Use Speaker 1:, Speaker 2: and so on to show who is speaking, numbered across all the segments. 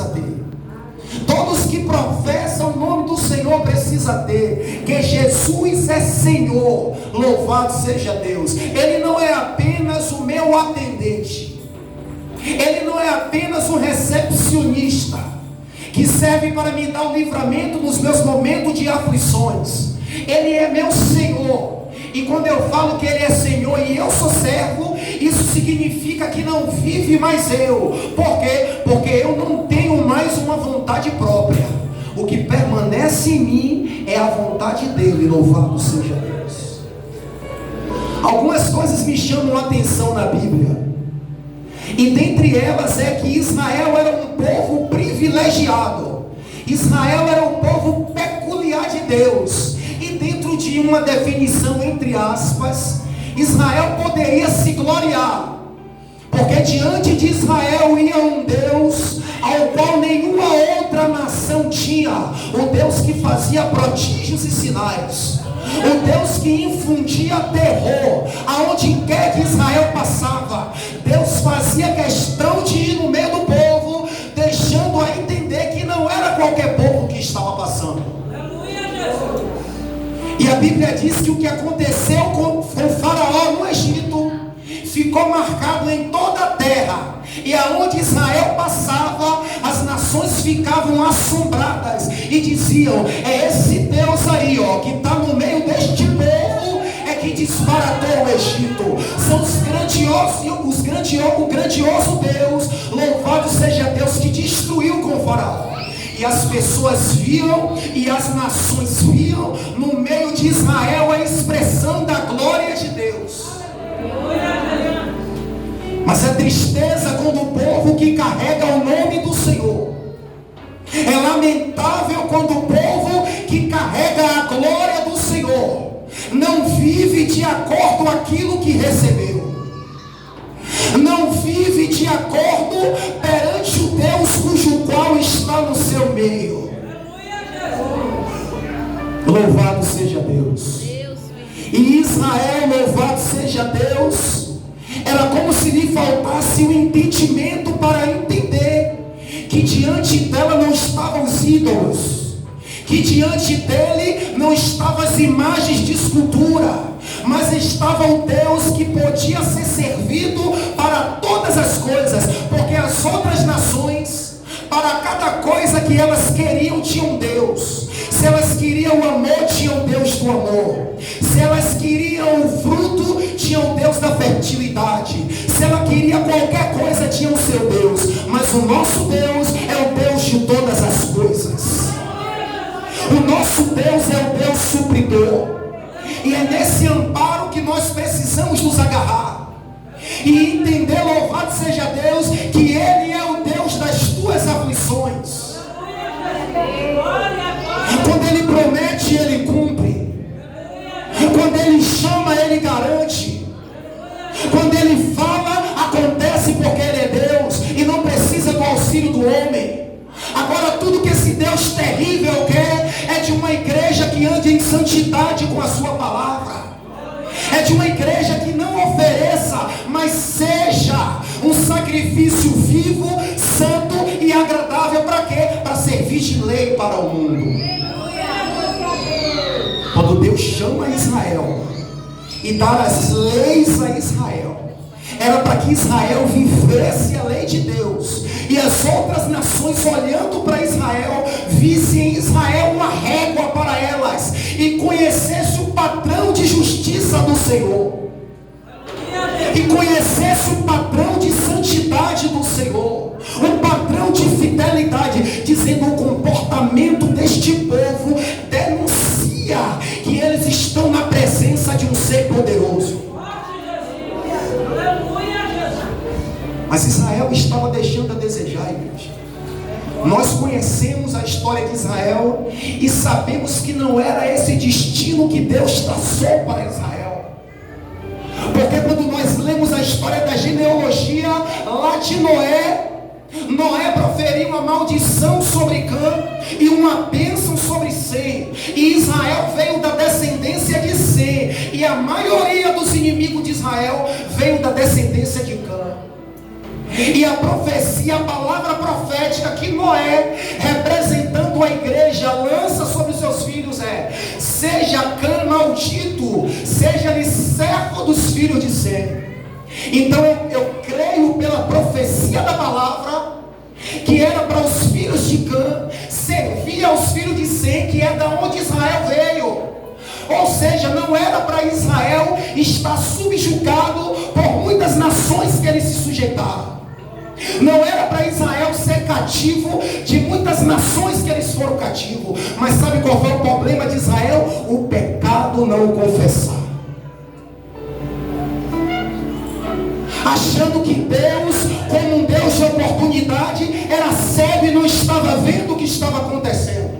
Speaker 1: precisa ter. Todos que professam o nome do Senhor precisam ter, que Jesus é Senhor, louvado seja Deus. Ele não é apenas o meu atendente, Ele não é apenas um recepcionista, que serve para me dar o livramento nos meus momentos de aflições. Ele é meu Senhor, e quando eu falo que Ele é Senhor e eu sou servo, isso significa que não vive mais eu. Por quê? Porque eu não tenho mais uma vontade própria. O que permanece em mim é a vontade dEle, louvado seja Deus. Algumas coisas me chamam a atenção na Bíblia, e dentre elas é que Israel era um povo privilegiado. Israel era um povo peculiar de Deus. E dentro de uma definição entre aspas, Israel poderia se gloriar, porque diante de Israel ia um Deus ao qual nenhuma outra nação tinha. O Deus que fazia prodígios e sinais, o Deus que infundia terror aonde quer que Israel passava. Deus fazia questão de ir no meio do povo, deixando a entender que não era qualquer povo que estava passando. E a Bíblia diz que o que aconteceu com Faraó no Egito ficou marcado em toda a terra. E aonde Israel passava, as nações ficavam assombradas e diziam: é esse Deus aí, ó, que está no meio deste povo, é que disparatou o Egito. São o grandioso Deus, louvado seja Deus, que destruiu com Faraó. E as pessoas viam, e as nações viam no meio de Israel a expressão da glória de Deus. Mas é tristeza quando o povo que carrega o nome do Senhor, é lamentável quando o povo que carrega a glória do Senhor não vive de acordo com aquilo que recebeu, não vive de acordo perante o Deus cujo qual está no seu meio. Louvado seja Deus. E Israel, louvado seja Deus, era como se lhe faltasse o entendimento para entender que diante dela não estavam os ídolos, que diante dele não estavam as imagens de escultura, mas estava o Deus que podia ser servido para todas as coisas. Porque as outras nações, para cada coisa que elas queriam, tinham Deus. Se elas queriam o amor, tinham Deus do amor. Se elas queriam o fruto, tinham Deus da fertilidade. Se ela queria qualquer coisa, tinha o seu Deus. Mas o nosso Deus é o Deus de todas as coisas. O nosso Deus é o Deus supridor. E é nesse amparo que nós precisamos nos agarrar e entender, louvado seja Deus, que Ele é o Deus das tuas aflições. Quando Ele promete, Ele cumpre. Quando Ele chama, Ele garante. Quando Ele fala, acontece, porque Ele é Deus e não precisa do auxílio do homem. Agora, tudo que esse Deus terrível quer é de uma igreja que ande em santidade com a sua palavra. É de uma igreja que não ofereça, mas seja um sacrifício vivo, santo e agradável. Para quê? Para servir de lei para o mundo. Quando Deus chama Israel e dá as leis a Israel, era para que Israel vivesse a lei de Deus, e as outras nações, olhando para Israel, vissem em Israel uma régua para elas, e conhecesse o padrão de justiça do Senhor, e conhecesse o padrão de santidade do Senhor, o padrão de fidelidade, dizendo: o comportamento deste povo denuncia que eles estão na presença de um ser poderoso. Mas Israel estava deixando a desejar, igreja. Nós conhecemos a história de Israel e sabemos que não era esse destino que Deus traçou para Israel. Porque quando nós lemos a história da genealogia lá de Noé, Noé proferiu uma maldição sobre Cã e uma bênção sobre Sem. E Israel veio da descendência de Sem. E a maioria dos inimigos de Israel veio da descendência de Cã. E a profecia, a palavra profética que Noé, representando a igreja, lança sobre os seus filhos seja Cã maldito, seja-lhe servo dos filhos de Sem. Então eu creio pela profecia da palavra, que era para os filhos de Cã, servir aos filhos de Sem, que é da onde Israel veio. Ou seja, não era para Israel estar subjugado por muitas nações que eles se sujeitaram. Não era para Israel ser cativo de muitas nações que eles foram cativos. Mas sabe qual foi o problema de Israel? O pecado não o confessar. Achando que Deus, como um Deus de oportunidade, era cego e não estava vendo o que estava acontecendo.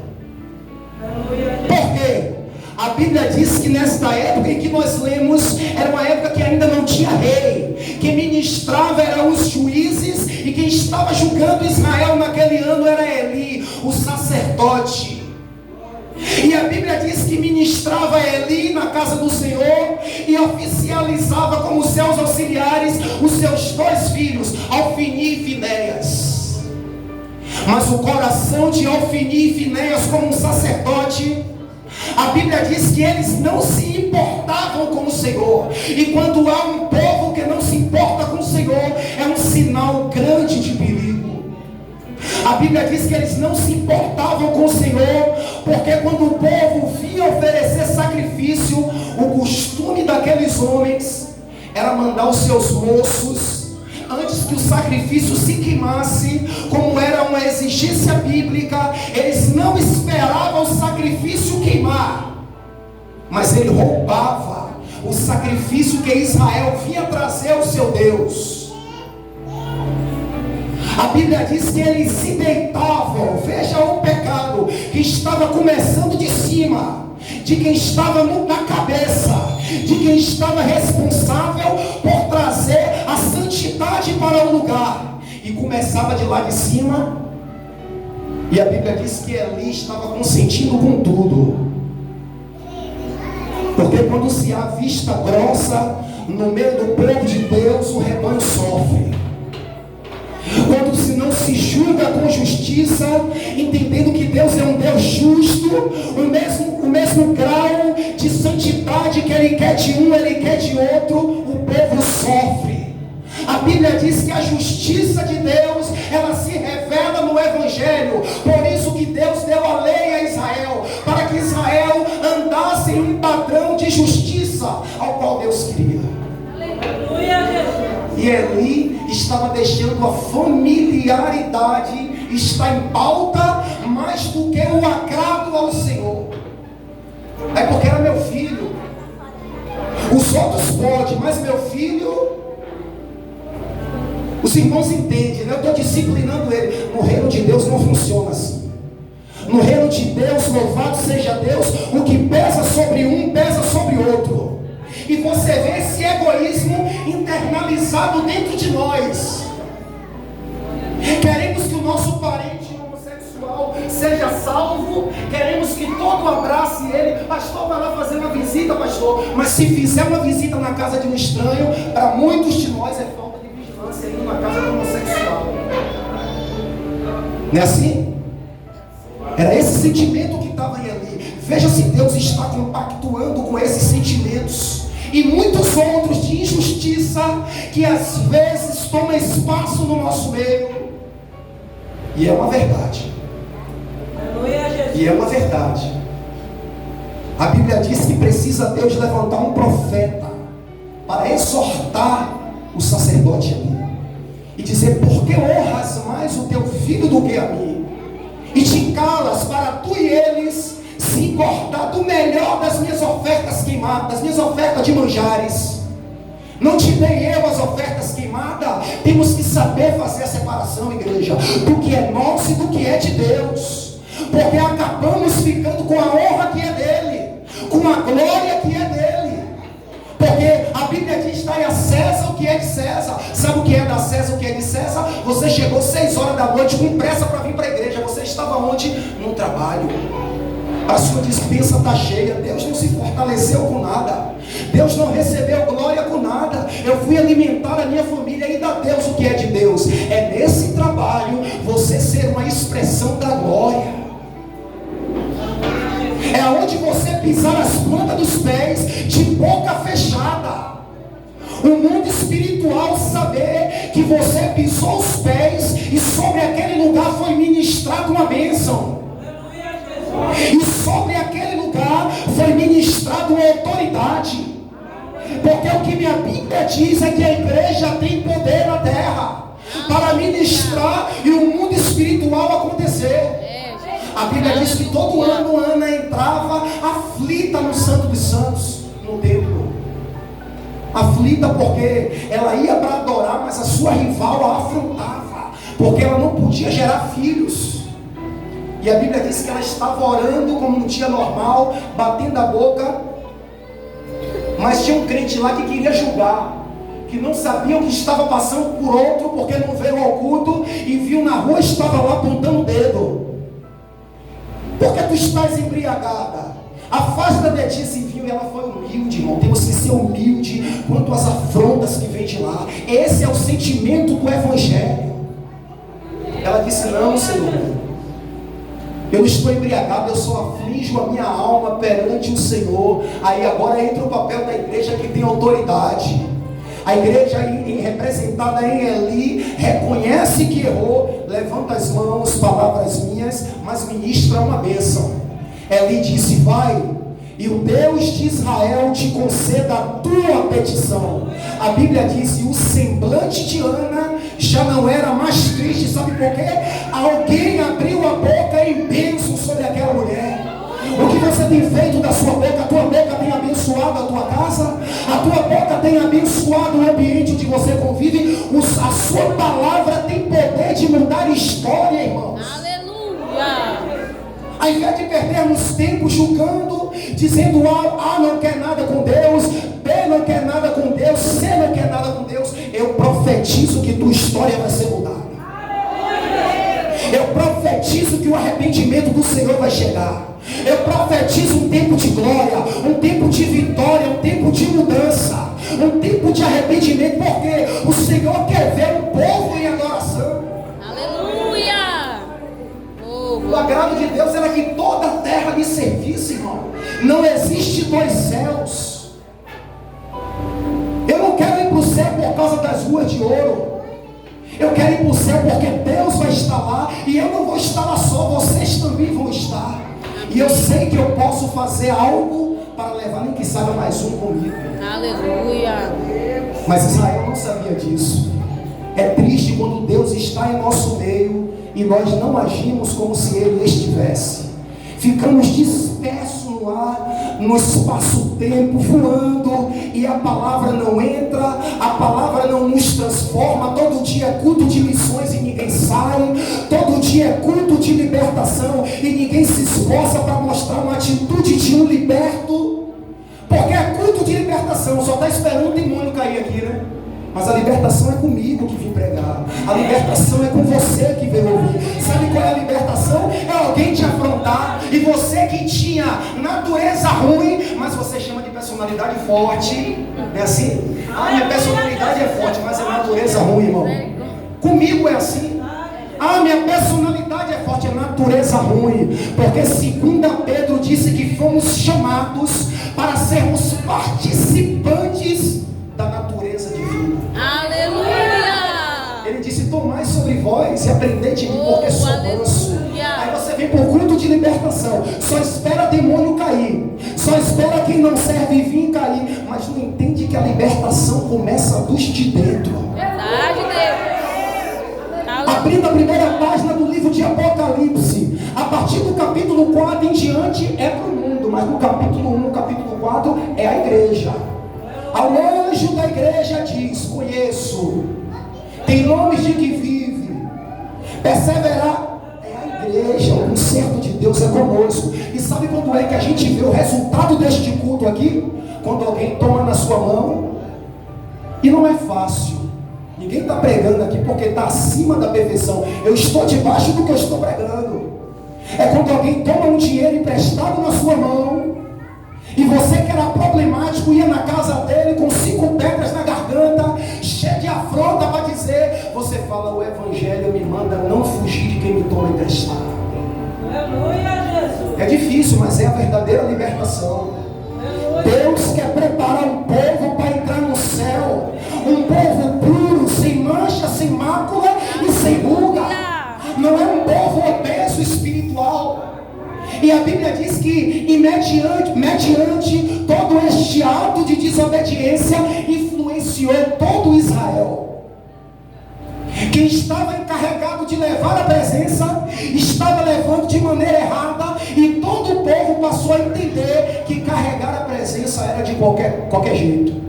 Speaker 1: Por quê? A Bíblia diz que nesta época em que nós lemos, era uma época que ainda não tinha rei. Quem ministrava eram os juízes, e quem estava julgando Israel naquele ano era Eli, o sacerdote. E a Bíblia diz que ministrava Eli na casa do Senhor e oficializava como seus auxiliares os seus dois filhos, Ofni e Finéias. Mas o coração de Ofni e Finéias como um sacerdote, a Bíblia diz que eles não se importavam com o Senhor. E quando há um povo que não se importa com o Senhor, é um sinal grande de perigo. A Bíblia diz que eles não se importavam com o Senhor, porque quando o povo vinha oferecer sacrifício, o costume daqueles homens era mandar os seus moços, antes que o sacrifício se queimasse, como era uma exigência bíblica, eles não esperavam o sacrifício queimar, mas ele roubava o sacrifício que Israel vinha trazer ao seu Deus. A Bíblia diz que eles se deitavam. Veja o pecado que estava começando de cima, de quem estava na cabeça, de quem estava responsável por trazer a santidade para o lugar, e começava de lá de cima. E a Bíblia diz que Eli estava consentindo com tudo, porque quando se há vista grossa no meio do povo de Deus, o rebanho sofre. Quando se não se julga com justiça, entendendo que Deus é um Deus justo, o mesmo grau de santidade que Ele quer de um, Ele quer de outro, o povo sofre. A Bíblia diz que a justiça de Deus, ela se revela no Evangelho. Por isso que Deus deu a lei a Israel, para que Israel andasse em um padrão de justiça ao qual Deus queria. Aleluia, Jesus. E Eli estava deixando a familiaridade estar em pauta mais do que o agrado ao Senhor. É porque era meu filho. Os outros podem, mas meu filho... Os irmãos entendem, né? Eu estou disciplinando ele. No reino de Deus não funciona assim. No reino de Deus, louvado seja Deus, o que pesa sobre um, pesa sobre outro. E você vê esse egoísmo internalizado dentro de nós. Queremos que o nosso parente homossexual seja salvo. Queremos que todo abrace ele. Pastor, vai lá fazer uma visita, pastor. Mas se fizer uma visita na casa de um estranho, para muitos de nós é falta de vigilância indo na casa do homossexual. Não é assim? Era esse sentimento que estava ali. Veja se Deus está compactuando com esses sentimentos e muitos outros de injustiça que às vezes tomam espaço no nosso meio. E é uma verdade. E é uma verdade. A Bíblia diz que precisa Deus levantar um profeta para exortar o sacerdote ali e dizer: por que honras mais o teu filho do que a mim? E te calas para tu e eles se engordar do melhor das minhas ofertas queimadas, das minhas ofertas de manjares. Não te dei eu as ofertas queimadas. Temos que saber fazer a separação, igreja, do que é nosso e do que é de Deus, porque acabamos ficando com a honra que é dele, com a glória que é dele. Porque a Bíblia diz: dai a César o que é de César. Sabe o que é da César, o que é de César? Você chegou 6 horas da noite com pressa para vir para a igreja. Você estava onde? No trabalho. A sua despensa está cheia. Deus não se fortaleceu com nada. Deus não recebeu glória com nada. Eu fui alimentar a minha família e dar a Deus o que é de Deus. É nesse trabalho você ser uma expressão da glória. É onde você pisar as plantas dos pés de boca fechada. O mundo espiritual saber que você pisou os pés e sobre aquele lugar foi ministrada uma bênção. E sobre aquele lugar foi ministrada uma autoridade. Porque o que minha Bíblia diz é que a igreja tem poder na terra para ministrar e o mundo espiritual acontecer. A Bíblia diz que todo ano Ana entrava aflita no Santo dos Santos, no templo. Aflita porque ela ia para adorar, mas a sua rival a afrontava, porque ela não podia gerar filhos. E a Bíblia diz que ela estava orando como um dia normal, batendo a boca. Mas tinha um crente lá que queria julgar, que não sabia o que estava passando por outro, porque não veio ao culto e viu na rua, estava lá apontando o dedo. Por que tu estás embriagada? Afasta-te disso, viu? E ela foi humilde, irmão. Temos que ser humilde quanto às afrontas que vem de lá. Esse é o sentimento do Evangelho. Ela disse: não, Senhor, eu não estou embriagado, eu só aflijo a minha alma perante o Senhor. Aí agora entra o papel da igreja que tem autoridade. A igreja representada em Eli reconhece que errou, levanta as mãos, palavras minhas, mas ministra uma bênção. Eli disse: vai, e o Deus de Israel te conceda a tua petição. A Bíblia diz que o semblante de Ana já não era mais triste. Sabe por quê? Alguém abriu a boca em bênção sobre aquela mulher. O que você tem feito da sua boca? A tua boca tem abençoado a tua casa? A tua boca tem abençoado o ambiente onde você convive? A sua palavra tem poder de mudar história, irmãos.
Speaker 2: Aleluia!
Speaker 1: Ao invés de perdermos tempo julgando, dizendo A não quer nada com Deus, B não quer nada com Deus, C não quer nada com Deus, eu profetizo que tua história vai ser mudada. Eu profetizo que o arrependimento do Senhor vai chegar. Eu profetizo um tempo de glória, um tempo de vitória, um tempo de mudança, um tempo de arrependimento, porque o Senhor quer ver o povo em adoração.
Speaker 2: Aleluia!
Speaker 1: O agrado de Deus era que toda a terra lhe servisse, irmão. Não existe dois céus. Eu não quero ir para o céu por causa das ruas de ouro. Eu quero ir para o céu porque Deus vai estar lá. E eu não vou estar lá só, vocês também vão estar. E eu sei que eu posso fazer algo para levar nem que saiba mais um comigo.
Speaker 2: Aleluia!
Speaker 1: Mas Israel não sabia disso. É triste quando Deus está em nosso meio e nós não agimos como se Ele estivesse. Ficamos dispersos no ar, no espaço-tempo, voando, e a palavra não entra, a palavra não nos transforma. Todo dia é culto de missões e ninguém sai, todo dia é culto de libertação e ninguém se esforça para mostrar uma atitude de um liberto, porque é culto de libertação, só está esperando o demônio cair aqui, né? Mas a libertação é comigo que vim pregar. A libertação é com você que veio ouvir. Sabe qual é a libertação? É alguém te afrontar. E você que tinha natureza ruim, mas você chama de personalidade forte. Não é assim? Ah, minha personalidade é forte, mas é natureza ruim, irmão. Comigo é assim. Ah, minha personalidade é forte, é natureza ruim. Porque segundo Pedro disse que fomos chamados para sermos participantes da natureza divina.
Speaker 2: Aleluia!
Speaker 1: Ele disse: tomai sobre vós e aprendei de mim, porque sou manso. Aí você vem para o culto de libertação, só espera demônio cair, só espera quem não serve vir cair, mas não entende que a libertação começa dos de dentro.
Speaker 2: Verdade, Deus.
Speaker 1: Abrindo a primeira página do livro de Apocalipse, a partir do capítulo 4 em diante é para o mundo, mas no capítulo 1, capítulo 4 é a igreja. Ao anjo da igreja diz: conheço, tem nomes de que vive, perseverar. É a igreja, o conserto de Deus é conosco. E sabe quando é que a gente vê o resultado deste culto aqui? Quando alguém toma na sua mão. E não é fácil. Ninguém está pregando aqui porque está acima da perfeição. Eu estou debaixo do que eu estou pregando. É quando alguém toma um dinheiro emprestado na sua mão, e você que era problemático ia na casa dele com 5 pedras na garganta, cheio de afronta para dizer, você fala, o evangelho me manda não fugir de quem me toma emprestado. É difícil, mas é a verdadeira libertação. Deus quer preparar um povo para entrar no céu, um povo puro, sem mancha, sem mácula e sem ruga. Não é um povo obeso espiritual. E a Bíblia diz que mediante todo este ato de desobediência influenciou todo Israel. Quem estava encarregado de levar a presença estava levando de maneira errada, e todo o povo passou a entender que carregar a presença era de qualquer jeito.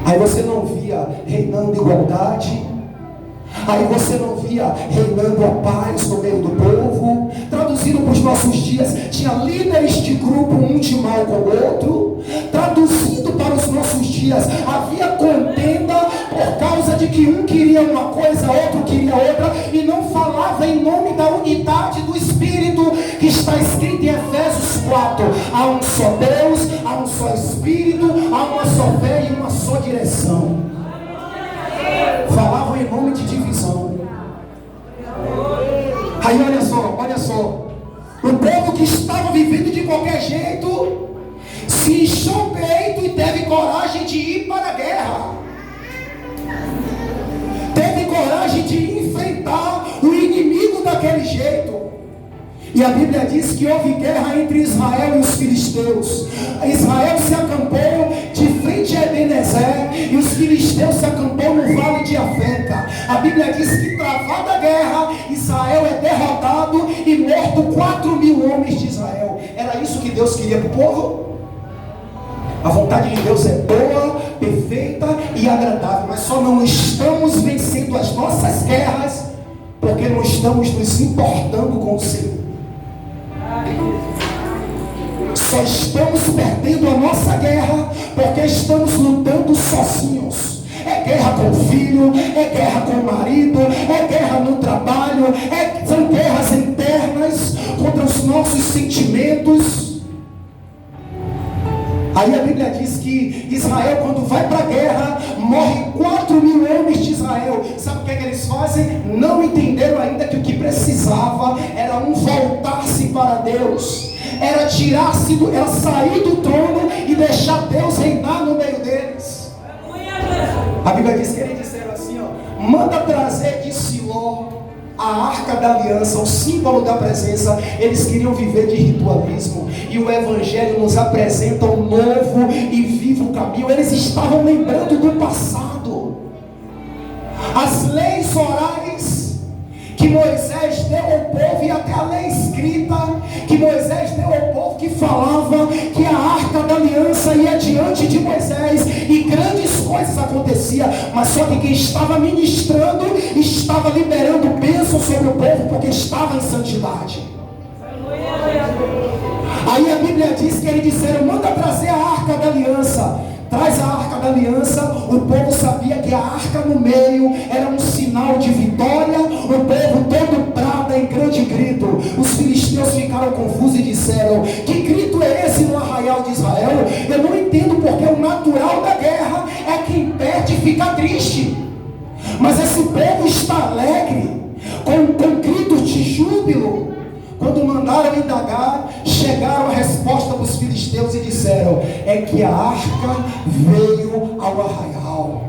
Speaker 1: Aí você não via reinando igualdade, aí você não via reinando a paz no meio do povo. Traduzindo para os nossos dias, tinha líderes de grupo, um de mal com o outro. Traduzindo para os nossos dias, havia contenda por causa de que um queria uma coisa, outro queria outra, e não falava em nome da unidade do Espírito, que está escrito em Efésios 4, há um só Deus, há um só Espírito, há uma só fé e uma só direção. Falavam em nome de divisão. Aí olha só, o povo que estava vivendo de qualquer jeito se inchou o peito e teve coragem de ir para a guerra, teve coragem de enfrentar o inimigo daquele jeito. E a Bíblia diz que houve guerra entre Israel e os filisteus. Israel se acampou de frente a Ebenezer, e os filisteus se acampou no vale de Afeca. A Bíblia diz que travada a guerra, Israel é derrotado e morto 4.000 homens de Israel. Era isso que Deus queria para o povo? A vontade de Deus é boa, perfeita e agradável, mas só não estamos vencendo as nossas guerras porque não estamos nos importando com o Senhor. Só estamos perdendo a nossa guerra porque estamos lutando sozinhos. É guerra com o filho, é guerra com o marido, é guerra no trabalho, são guerras internas contra os nossos sentimentos. Aí a Bíblia diz que Israel, quando vai para a guerra, morre 4.000 homens de Israel. Sabe o que é que eles fazem? Não entenderam ainda que o que precisava era voltar-se para Deus, era sair do trono e deixar Deus reinar no meio deles. A Bíblia diz que eles disseram assim, manda trazer de Siló a arca da aliança, o símbolo da presença. Eles queriam viver de ritualismo, e o evangelho nos apresenta um novo e vivo caminho. Eles estavam lembrando do passado, as leis orais que Moisés deu ao povo, e até a lei escrita que Moisés deu ao povo, que falava que a arca da aliança ia diante de Moisés e grandes coisas aconteciam, mas só que quem estava ministrando estava liberando bênção sobre o povo, porque estava em santidade. Aí a Bíblia diz que eles disseram, manda trazer a arca da aliança. Traz a arca da aliança. O povo sabia que a arca no meio era um sinal de vitória. O povo todo brada em grande grito. Os filisteus ficaram confusos e disseram, que grito é esse no arraial de Israel? Eu não entendo, porque o natural da guerra é quem perde e fica triste, mas esse povo está alegre, com gritos de júbilo. Quando mandaram indagar, chegaram à resposta dos filisteus e disseram, é que a arca veio ao arraial,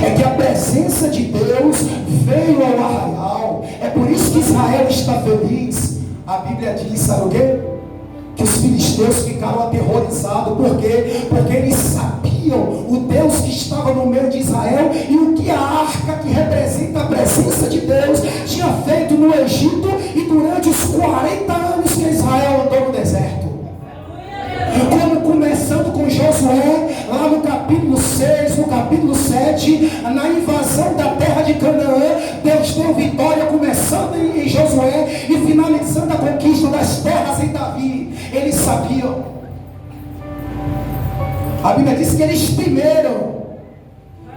Speaker 1: é que a presença de Deus veio ao arraial. É por isso que Israel está feliz. A Bíblia diz, sabe o quê? Que os filisteus ficaram aterrorizados. Por quê? Porque eles sabiam o Deus que estava no meio de Israel, e o que a arca, que representa a presença de Deus, tinha feito no Egito e durante os 40 anos que Israel andou no deserto. Como começando com Josué, lá no capítulo 6, no capítulo 7, na invasão da terra de Canaã, Deus deu vitória, começando em Josué e finalizando a conquista das terras em Davi. Eles sabiam. A Bíblia diz que eles temeram.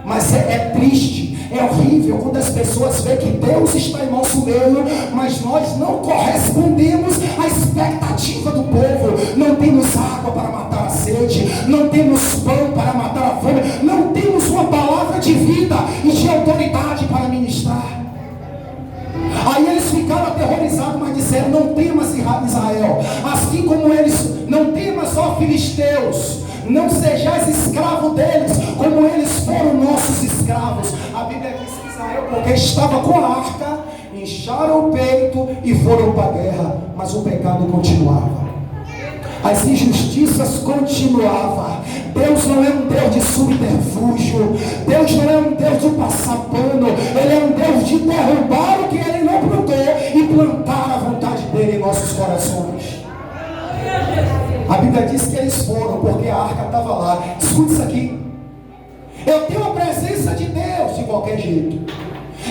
Speaker 1: Mas é triste, é horrível terrível quando as pessoas veem que Deus está em nosso meio, mas nós não correspondemos à expectativa do povo. Não temos água para matar a sede, não temos pão para matar a fome, não temos uma palavra de vida e de autoridade para ministrar. Aí eles ficaram aterrorizados, mas disseram: não temas, Israel, assim como eles, não temas, ó filisteus, não sejais escravo deles, como eles foram nossos escravos. A Bíblia diz que Israel, porque estava com a arca, incharam o peito e foram para a guerra, mas o pecado continuava, as injustiças continuavam. Deus não é um Deus de subterfúgio, Deus não é um Deus de passar pano, Ele é um Deus de derrubar o que Ele não plantou e plantar a vontade dEle em nossos corações. A Bíblia diz que eles foram porque a arca estava lá. Escute isso aqui: eu tenho a presença de Deus de qualquer jeito,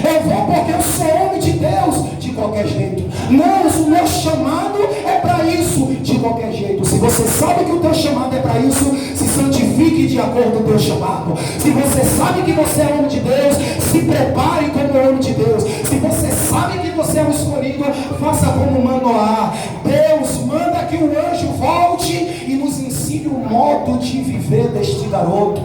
Speaker 1: eu vou porque eu sou homem de Deus de qualquer jeito. Não, o meu chamado é para isso de qualquer jeito. Se você sabe que o teu chamado é para isso, se santifique de acordo com o teu chamado. Se você sabe que você é homem de Deus, se prepare como homem de Deus. Se você sabe que você é um escolhido, faça como Manoá. Deus manda que o anjo volte e nos ensine o modo de viver deste garoto.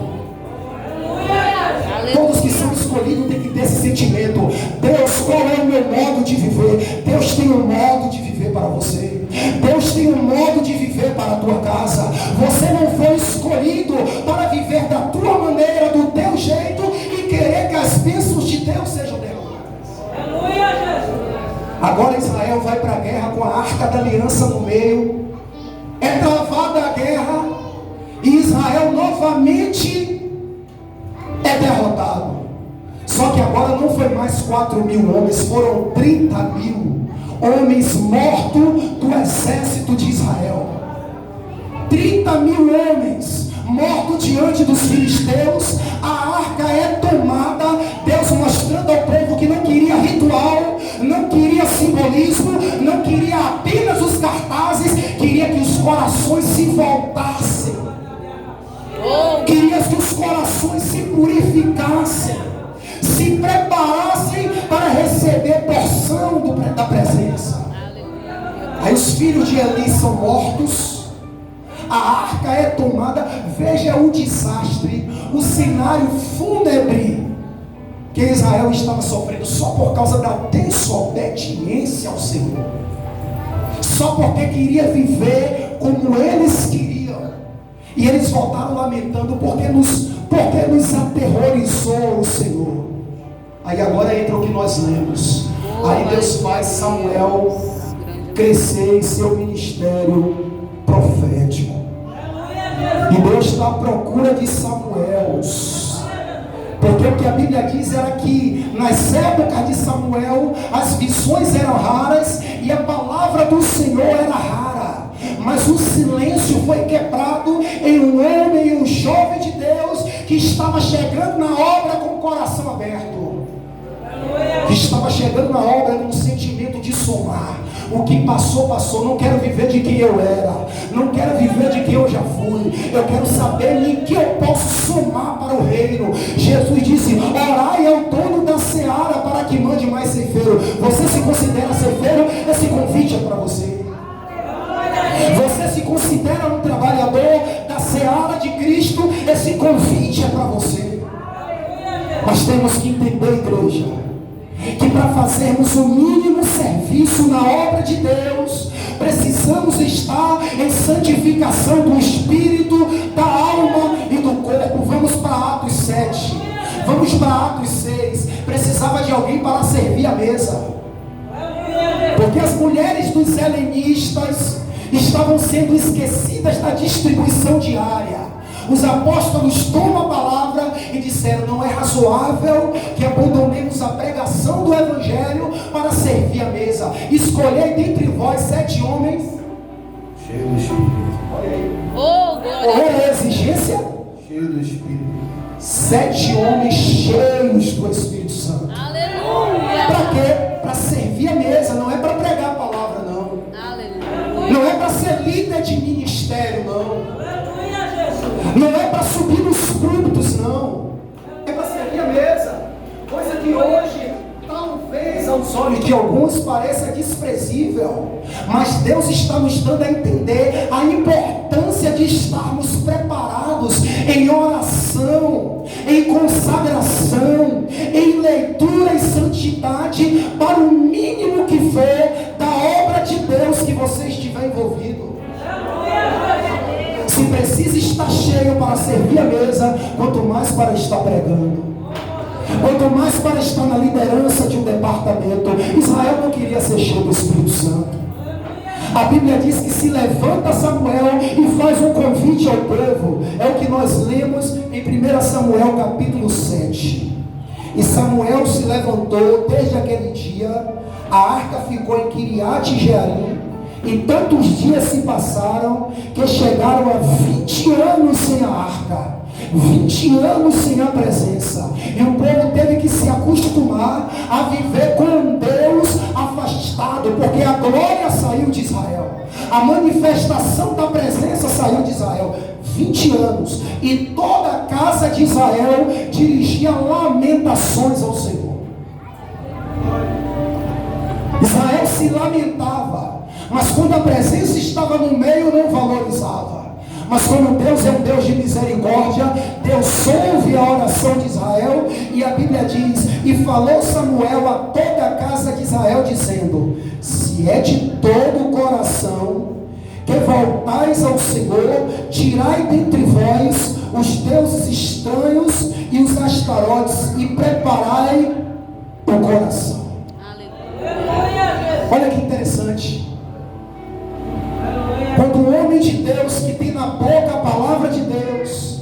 Speaker 1: Todos que são escolhidos têm que ter esse sentimento: Deus, qual é o meu modo de viver? Deus tem um modo de viver para você. Deus tem um modo de viver para a tua casa. Você não foi escolhido para viver da tua maneira, do teu jeito e querer que as bênçãos de Deus sejam derramadas. Agora Israel vai para a guerra com a arca da aliança no meio. É travada a guerra e Israel novamente é derrotado. Só que agora não foi mais 4.000 homens, foram 30.000 homens mortos do exército de Israel. 30.000 homens mortos diante dos filisteus. A arca é tomada, Deus mostrando ao povo que não queria ritual, não queria simbolismo, não queria apenas os cartazes, queria que os corações se voltassem, queria que os corações se purificassem, se preparassem para receber porção da presença. Aí os filhos de Eli são mortos, a arca é tomada. Veja o desastre, o cenário fúnebre que Israel estava sofrendo só por causa da desobediência ao Senhor, só porque queria viver como eles queriam. E eles voltaram lamentando porque nos aterrorizou o Senhor. Aí agora entra o que nós lemos. Aí Deus faz Samuel crescer em seu ministério profético. E Deus está à procura de Samuels. Porque o que a Bíblia diz era que nas épocas de Samuel as visões eram raras e a palavra do Senhor era rara. Mas o silêncio foi quebrado em um homem e um jovem de Deus que estava chegando na obra com o coração aberto, que estava chegando na obra com um sentimento de somar. O que passou, passou. Não quero viver de quem eu era, não quero viver de quem eu já fui. Eu quero saber em que eu posso somar para o reino. Jesus disse: orai ao dono da seara para que mande mais ceifeiro. Você se considera ceifeiro? Esse convite é para você. Você se considera um trabalhador da seara de Cristo? Esse convite é para você. Mas temos que entender, igreja, que para fazermos o mínimo serviço na obra de Deus, precisamos estar em santificação do espírito, da alma e do corpo. Vamos para Atos 7, vamos para Atos 6. Precisava de alguém para servir a mesa, porque as mulheres dos helenistas estavam sendo esquecidas da distribuição diária. Os apóstolos tomam a palavra e disseram: não é razoável que abandonemos a pregação do evangelho para servir a mesa. Escolhei dentre vós 7 homens
Speaker 3: cheios do Espírito.
Speaker 1: Olha aí.
Speaker 2: Glória.
Speaker 1: A exigência?
Speaker 3: Cheio do Espírito.
Speaker 1: 7 homens cheios do Espírito Santo.
Speaker 2: Aleluia.
Speaker 1: Para quê? Para servir a mesa. Não é para pregar a palavra, não.
Speaker 2: Aleluia.
Speaker 1: Não é para ser líder de ministério, não. Não é para subir nos púlpitos, não. É para servir a mesa. Coisa que hoje aos olhos de alguns pareça desprezível, mas Deus está nos dando a entender a importância de estarmos preparados em oração, em consagração, em leitura e santidade, para o mínimo que for da obra de Deus que você estiver envolvido. Se precisa estar cheio para servir a mesa, quanto mais para estar pregando, quanto mais para estar na liderança de um departamento. Israel não queria ser cheio do Espírito Santo. A Bíblia diz que se levanta Samuel e faz um convite ao povo. É o que nós lemos em 1 Samuel capítulo 7. E Samuel se levantou desde aquele dia, a arca ficou em Kiriat Jearim, e tantos dias se passaram que chegaram a 20 anos sem a arca, 20 anos sem a presença, e o povo teve que se acostumar a viver com um Deus afastado, porque a glória saiu de Israel, a manifestação da presença saiu de Israel. 20 anos, e toda a casa de Israel dirigia lamentações ao Senhor. Israel se lamentava, mas quando a presença estava no meio não valorizava. Mas como Deus é um Deus de misericórdia, Deus ouve a oração de Israel, e a Bíblia diz: e falou Samuel a toda a casa de Israel, dizendo: se é de todo o coração que voltais ao Senhor, tirai dentre vós os deuses estranhos e os astarotes, e preparai o coração. Olha que interessante. Quando o homem de Deus, que tem na boca a palavra de Deus,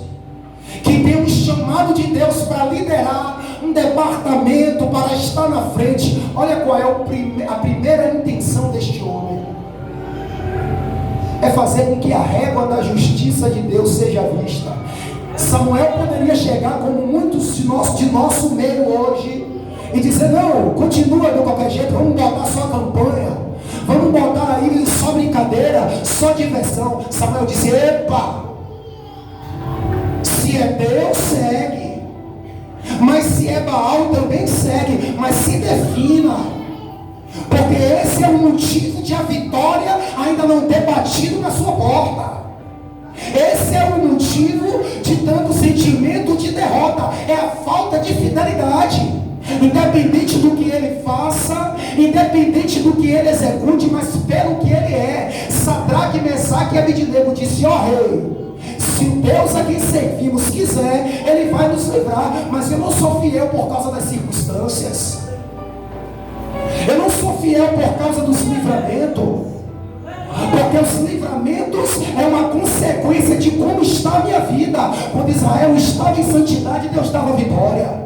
Speaker 1: que tem um chamado de Deus para liderar um departamento, para estar na frente, olha qual é a primeira intenção deste homem: é fazer com que a régua da justiça de Deus seja vista. Samuel poderia chegar, como muitos de nosso meio hoje, e dizer: não, continua de qualquer jeito, vamos botar só a campanha, vamos botar aí só brincadeira, só diversão. Samuel disse: epa, se é Deus, segue, mas se é Baal, também segue, mas se defina, porque esse é o motivo de a vitória ainda não ter batido na sua porta. Esse é o motivo de tanto sentimento de derrota, é a falta de fidelidade. Independente do que ele faça, independente do que ele execute, mas pelo que ele é. Sadraque, Mesaque e Abednego disse: ó rei, se o Deus a quem servimos quiser, ele vai nos livrar, mas eu não sou fiel por causa das circunstâncias, eu não sou fiel por causa dos livramentos, porque os livramentos é uma consequência de como está a minha vida. Quando Israel estava em santidade, Deus dava vitória.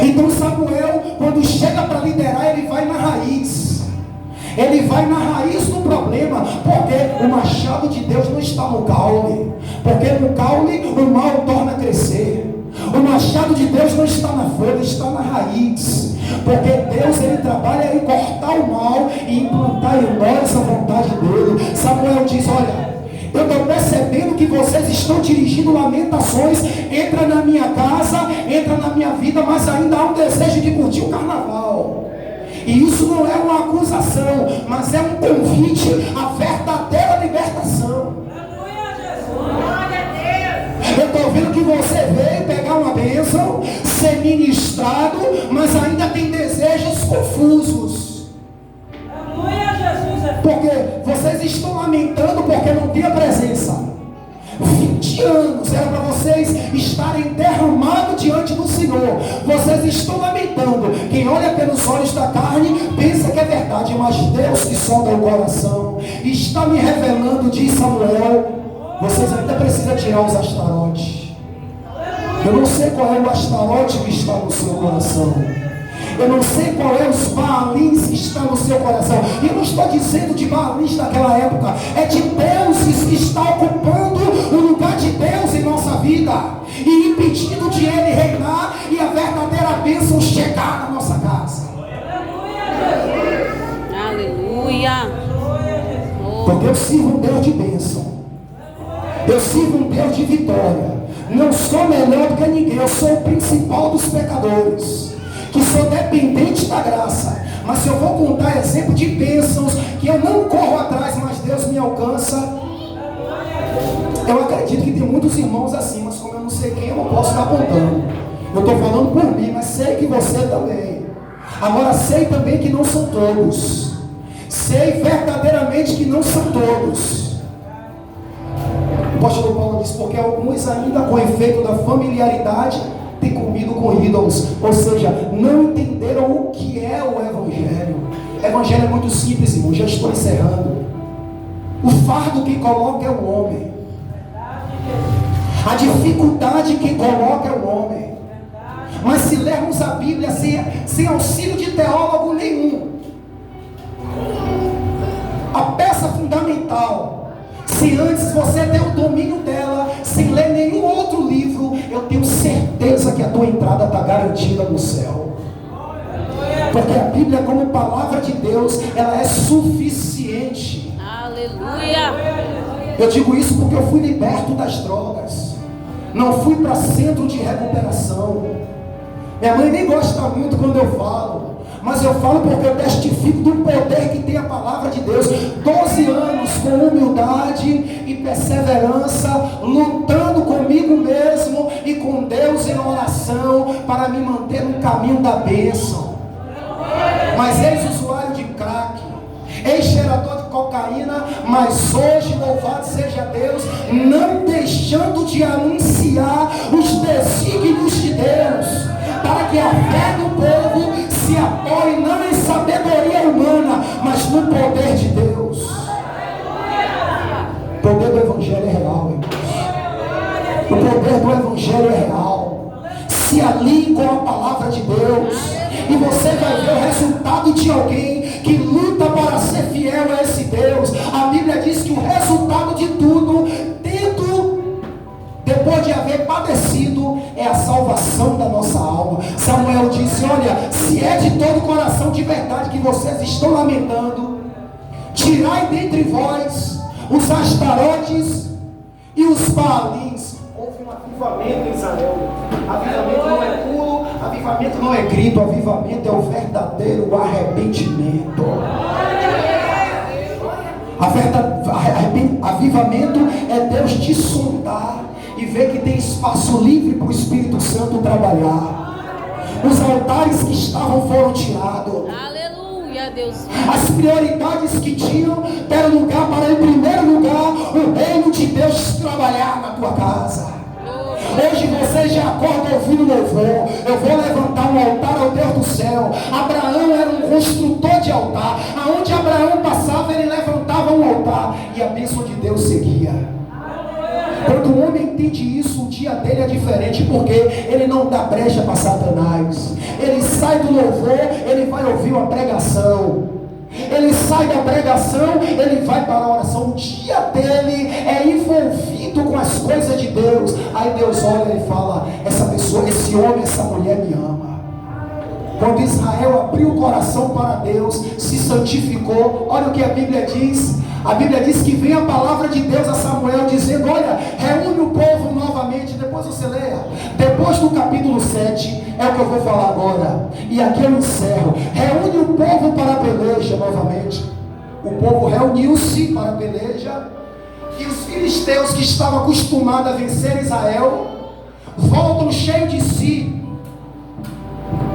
Speaker 1: Então Samuel, quando chega para liderar, ele vai na raiz. Ele vai na raiz do problema, porque o machado de Deus não está no caule, porque no caule o mal torna a crescer. O machado de Deus não está na folha, está na raiz, porque Deus, ele trabalha em cortar o mal e implantar em nós a vontade dele. Samuel diz: olha, eu estou percebendo que vocês estão dirigindo lamentações, entra na minha casa, entra na minha vida, mas ainda há um desejo de curtir o carnaval. E isso não é uma acusação, mas é um convite à verdadeira libertação. Eu estou vendo que você veio pegar uma bênção, ser ministrado, mas ainda tem desejos confusos. Porque vocês estão lamentando porque não tem a presença. 20 anos era para vocês estarem derramados diante do Senhor. Vocês estão lamentando. Quem olha pelos olhos da carne pensa que é verdade, mas Deus que sonda o coração está me revelando, diz Samuel, vocês ainda precisam tirar os astarotes. Eu não sei qual é o astarote que está no seu coração. Eu não sei qual é os Baalins que estão no seu coração. E eu não estou dizendo de Baalins daquela época. É de deuses que está ocupando o lugar de Deus em nossa vida, e impedindo de Ele reinar e a verdadeira bênção chegar na nossa casa.
Speaker 2: Aleluia.
Speaker 1: Porque eu sirvo um Deus de bênção. Eu sirvo um Deus de vitória. Não sou melhor do que ninguém. Eu sou o principal dos pecadores. que sou dependente da graça. Mas se eu vou contar exemplo de bênçãos que eu não corro atrás, mas Deus me alcança, eu acredito que tem muitos irmãos assim, mas como eu não sei quem, eu não posso estar apontando. Eu estou falando por mim, mas sei que você também. Agora sei também que não são todos. Sei verdadeiramente que não são todos. O apóstolo Paulo diz, porque alguns ainda com efeito da familiaridade têm comido com ídolos, ou seja, não entenderam o que é o Evangelho. O Evangelho é muito simples, irmão, já estou encerrando. O fardo que coloca é o homem. A dificuldade que coloca é o homem. Mas se lermos a Bíblia sem auxílio de teólogo nenhum, a peça fundamental, se antes você tem o domínio dela, sem ler nenhum outro livro, eu tenho certeza que a tua entrada está garantida no céu. Porque a Bíblia, como palavra de Deus, ela é suficiente.
Speaker 2: Aleluia.
Speaker 1: Eu digo isso porque eu fui liberto das drogas. Não fui para centro de recuperação. Minha mãe nem gosta muito quando eu falo, mas eu falo porque eu testifico do poder que tem a palavra de Deus. 12 anos com humildade e perseverança, lutando comigo mesmo e com Deus em oração, para me manter no caminho da bênção. Mas ex-usuário de crack, ex-cheirador de cocaína, mas hoje, louvado seja Deus, não deixando de anunciar os desígnios de Deus, para que a fé do povo se apoie não em sabedoria humana, mas no poder de Deus. O poder do Evangelho é real, irmãos. O poder do Evangelho é real. Se alinhe com a palavra de Deus, e você vai ver o resultado de alguém que luta para ser fiel a esse Deus. A Bíblia diz que o resultado de tudo, depois de haver padecido, é a salvação da nossa alma. Samuel disse, olha, se é de todo o coração de verdade que vocês estão lamentando, tirai dentre vós os astarotes e os baalins. Houve um avivamento em Israel. Avivamento não é pulo, avivamento não é grito, avivamento é o verdadeiro arrependimento. Avivamento é Deus te sondar e ver que tem espaço livre para o Espírito Santo trabalhar. Os altares que estavam foram tirados.
Speaker 2: Aleluia, Deus.
Speaker 1: As prioridades que tinham deram lugar para, em primeiro lugar, o reino de Deus trabalhar na tua casa. Hoje você já acorda ouvindo louvor. Eu vou levantar um altar ao Deus do céu. Abraão era um construtor de altar. Aonde Abraão passava, ele levantava um altar e a bênção de Deus seguia. Quando o homem entende isso, o dia dele é diferente, porque ele não dá brecha para Satanás. Ele sai do louvor, ele vai ouvir uma pregação. Ele sai da pregação, ele vai para a oração. O dia dele é envolvido com as coisas de Deus. Aí Deus olha e fala, essa pessoa, esse homem, essa mulher me ama. Quando Israel abriu o coração para Deus, se santificou, olha o que a Bíblia diz. A Bíblia diz que vem a palavra de Deus a Samuel dizendo, olha, reúne o povo novamente. Depois você leia, depois do capítulo 7, é o que eu vou falar agora, e aqui eu encerro. Reúne o povo para a peleja novamente. O povo reuniu-se para a peleja, e os filisteus, que estavam acostumados a vencer Israel, voltam cheios de si.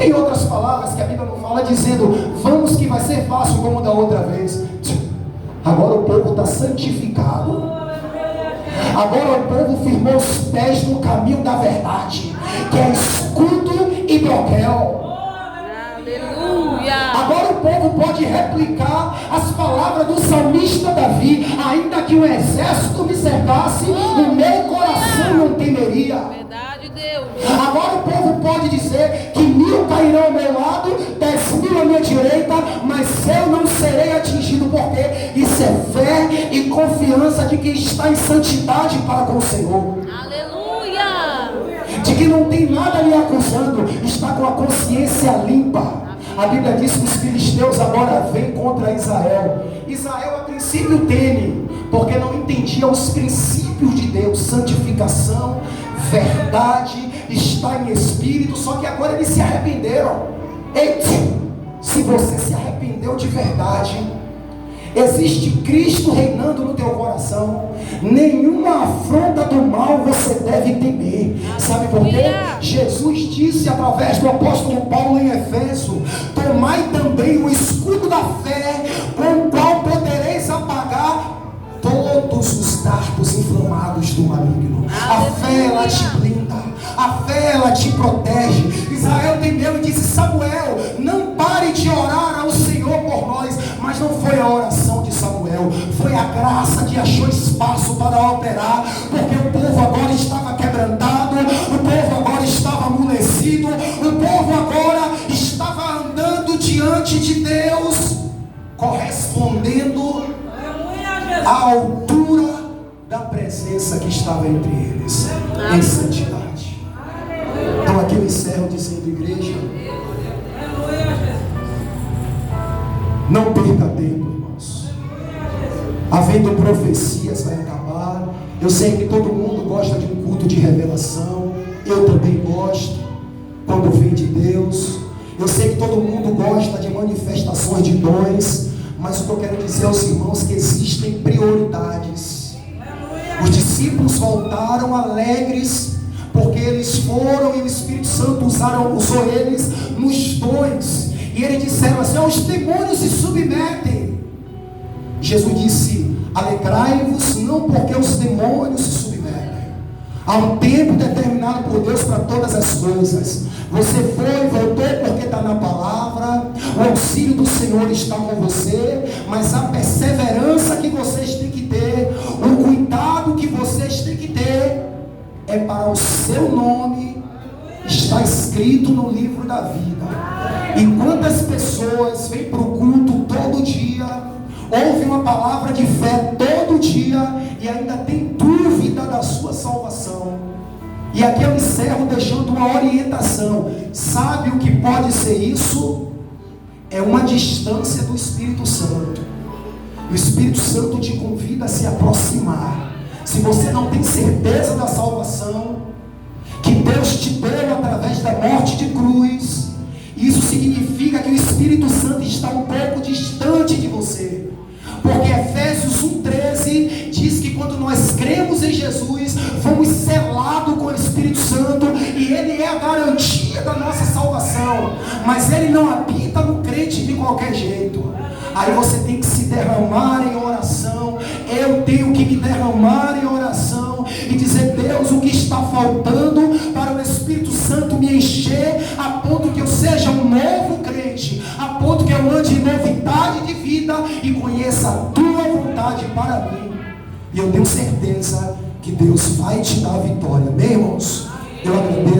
Speaker 1: Em outras palavras, que a Bíblia não fala, dizendo, vamos que vai ser fácil como da outra vez. Agora o povo está santificado. Agora o povo firmou os pés no caminho da verdade, que é escudo e broquel.
Speaker 2: Aleluia.
Speaker 1: Agora o povo pode replicar as palavras do salmista Davi. Ainda que o exército me cercasse, o meu coração não temeria.
Speaker 2: Verdade, Deus.
Speaker 1: Agora o povo pode dizer que 1000 cairão ao meu lado, 10.000 à minha direita, mas eu não serei atingido, porque isso é fé e confiança de que está em santidade para com o Senhor.
Speaker 2: Aleluia.
Speaker 1: De que não tem nada lhe acusando, está com a consciência limpa. A Bíblia diz que os filisteus agora vêm contra Israel. Israel a princípio teme, porque não entendia os princípios de Deus, santificação, verdade, estar em espírito. Só que agora eles se arrependeram. Eita, se você se arrependeu de verdade, existe Cristo reinando no teu coração, nenhuma afronta do mal você deve temer. Sabe por quê? Jesus disse através do apóstolo Paulo em Efésios: tomai também o escudo da fé, com o qual podereis apagar todos os dardos inflamados do maligno. A fé, ela te blinda, a fé, ela te protege. Israel temeu e disse: Samuel, não pare de orar ao Senhor por nós. Mas não foi a oração de Samuel, foi a graça que achou espaço para operar, porque o povo agora estava quebrantado, o povo agora estava amolecido, o povo agora estava andando diante de Deus, correspondendo à altura da presença que estava entre eles, em santidade. Então aqui eu encerro dizendo: igreja, não perca tempo, irmãos. Havendo profecias, vai acabar. Eu sei que todo mundo gosta de um culto de revelação. Eu também gosto, quando vem de Deus. Eu sei que todo mundo gosta de manifestações de dons. Mas o que eu quero dizer aos irmãos é que existem prioridades. Os discípulos voltaram alegres, porque eles foram e o Espírito Santo usou eles nos dons. E eles disseram assim: os demônios se submetem. Jesus disse: alegrai-vos não porque os demônios se submetem. Há um tempo determinado por Deus para todas as coisas. Você foi e voltou porque está na palavra. O auxílio do Senhor está com você. Mas a perseverança que vocês têm que ter, o cuidado que vocês têm que ter, é para o seu nome está escrito no livro da vida. E quantas pessoas vêm para o culto todo dia, ouvem uma palavra de fé todo dia e ainda tem dúvida da sua salvação. E aqui eu encerro deixando uma orientação. Sabe o que pode ser isso? É uma distância do Espírito Santo. O Espírito Santo te convida a se aproximar. Se você não tem certeza da salvação que Deus te deu através da morte de cruz, isso significa que o Espírito Santo está um pouco distante de você. Porque Efésios 1,13 diz que quando nós cremos em Jesus, fomos selados com o Espírito Santo, e Ele é a garantia da nossa salvação. Mas Ele não habita no crente de qualquer jeito. Aí você tem que se derramar em oração. Eu tenho que me derramar em oração e dizer: Deus, o que está faltando para o Espírito Santo me encher, a ponto que eu seja um novo crente, a ponto que eu ande em novidade de vida e conheça a tua vontade para mim. E eu tenho certeza que Deus vai te dar a vitória. Amém, irmãos? Eu agradeço.